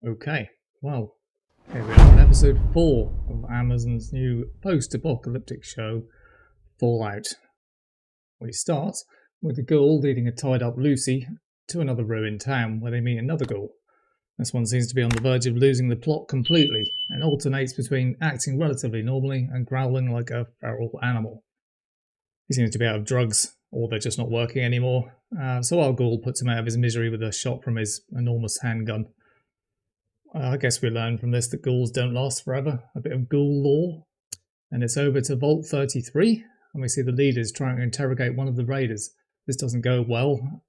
Okay, well, here we are on episode 4 of Amazon's new post-apocalyptic show, Fallout. We start with the ghoul leading a tied-up Lucy to another ruined town where they meet another ghoul. This one seems to be on the verge of losing the plot completely and alternates between acting relatively normally and growling like a feral animal. He seems to be out of drugs, or they're just not working anymore, so our ghoul puts him out of his misery with a shot from his enormous handgun. I guess we learn from this that ghouls don't last forever. A bit of ghoul lore. And it's over to Vault 33, and we see the leaders trying to interrogate one of the raiders. This doesn't go well.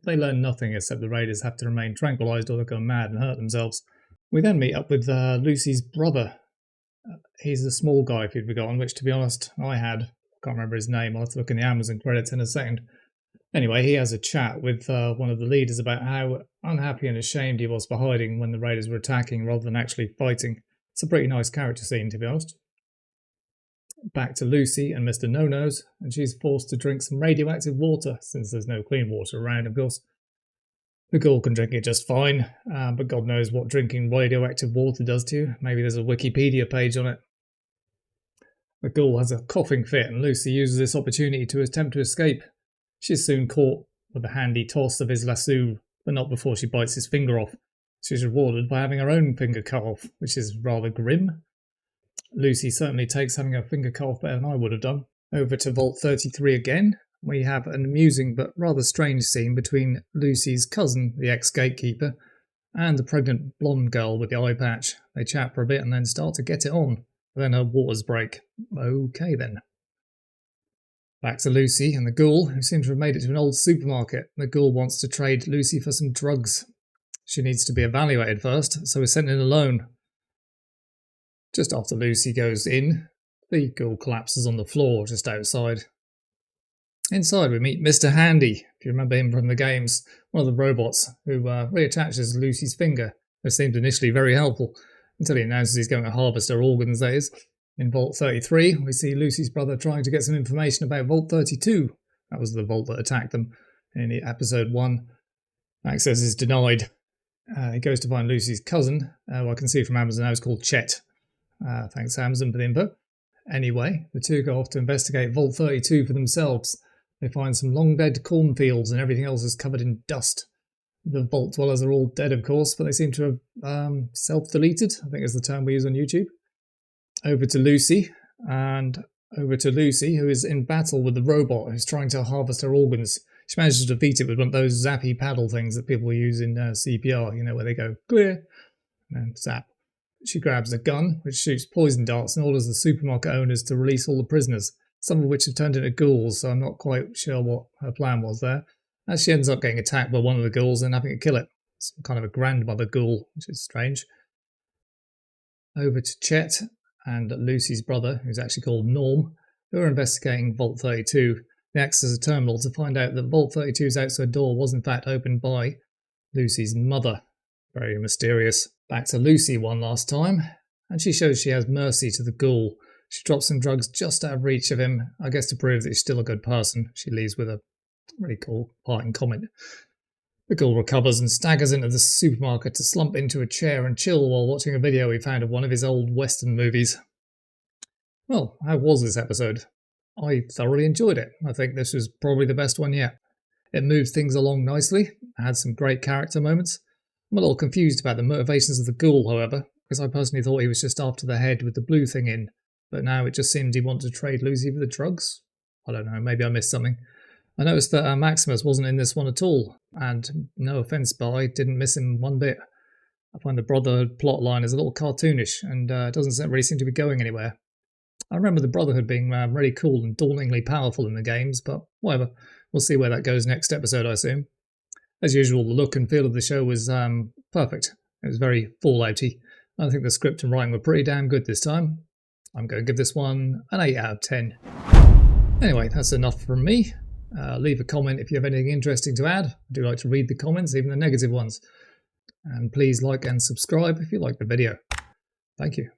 They learn nothing except the raiders have to remain tranquilized or they'll go mad and hurt themselves. We then meet up with Lucy's brother. He's a small guy, if you'd forgotten, which to be honest, I had. I can't remember his name. I'll have to look in the Amazon credits in a second. Anyway, he has a chat with one of the leaders about how unhappy and ashamed he was for hiding when the raiders were attacking rather than actually fighting. It's a pretty nice character scene, to be honest. Back to Lucy and Mr. No-Nos, and she's forced to drink some radioactive water, since there's no clean water around, of course. The ghoul can drink it just fine, but God knows what drinking radioactive water does to you. Maybe there's a Wikipedia page on it. The ghoul has a coughing fit, and Lucy uses this opportunity to attempt to escape. She's soon caught with a handy toss of his lasso, but not before she bites his finger off. She's rewarded by having her own finger cut off, which is rather grim. Lucy certainly takes having her finger cut off better than I would have done. Over to Vault 33 again. We have an amusing but rather strange scene between Lucy's cousin, the ex-gatekeeper, and the pregnant blonde girl with the eye patch. They chat for a bit and then start to get it on. Then her waters break. Okay then. Back to Lucy and the ghoul, who seem to have made it to an old supermarket. The ghoul wants to trade Lucy for some drugs. She needs to be evaluated first, so is sent in alone. Just after Lucy goes in, the ghoul collapses on the floor just outside. Inside we meet Mr. Handy, if you remember him from the games, one of the robots who reattaches Lucy's finger, which seemed initially very helpful, until he announces he's going to harvest her organs, that is. In Vault 33, we see Lucy's brother trying to get some information about Vault 32. That was the vault that attacked them in episode 1. Access is denied. He goes to find Lucy's cousin, who I can see from Amazon now is called Chet. Thanks Amazon for the info. Anyway, the two go off to investigate Vault 32 for themselves. They find some long-dead cornfields and everything else is covered in dust. The Vault dwellers are all dead, of course, but they seem to have self-deleted, I think is the term we use on YouTube. Over to Lucy, who is in battle with the robot who's trying to harvest her organs. She manages to defeat it with one of those zappy paddle things that people use in CPR, you know, where they go clear and zap. She grabs a gun, which shoots poison darts and orders the supermarket owners to release all the prisoners, some of which have turned into ghouls, so I'm not quite sure what her plan was there. As she ends up getting attacked by one of the ghouls and having to kill it. Some kind of a grandmother ghoul, which is strange. Over to Chet and Lucy's brother, who's actually called Norm, who are investigating Vault 32. They access a terminal to find out that Vault 32's outside door was in fact opened by Lucy's mother. Very mysterious. Back to Lucy one last time, and she shows she has mercy to the ghoul. She drops some drugs just out of reach of him, I guess to prove that she's still a good person. She leaves with a really cool parting comment. The ghoul recovers and staggers into the supermarket to slump into a chair and chill while watching a video he found of one of his old Western movies. Well, how was this episode? I thoroughly enjoyed it. I think this was probably the best one yet. It moved things along nicely, had some great character moments. I'm a little confused about the motivations of the ghoul, however, because I personally thought he was just after the head with the blue thing in, but now it just seemed he wanted to trade Lucy for the drugs? I don't know, maybe I missed something. I noticed that Maximus wasn't in this one at all, and no offence, but I didn't miss him one bit. I find the Brotherhood plotline is a little cartoonish, and doesn't really seem to be going anywhere. I remember the Brotherhood being really cool and dauntingly powerful in the games, but whatever. We'll see where that goes next episode, I assume. As usual, the look and feel of the show was perfect. It was very Fallouty. I think the script and writing were pretty damn good this time. I'm going to give this one an 8 out of 10. Anyway, that's enough from me. Leave a comment if you have anything interesting to add. I do like to read the comments, even the negative ones. And please like and subscribe if you like the video. Thank you.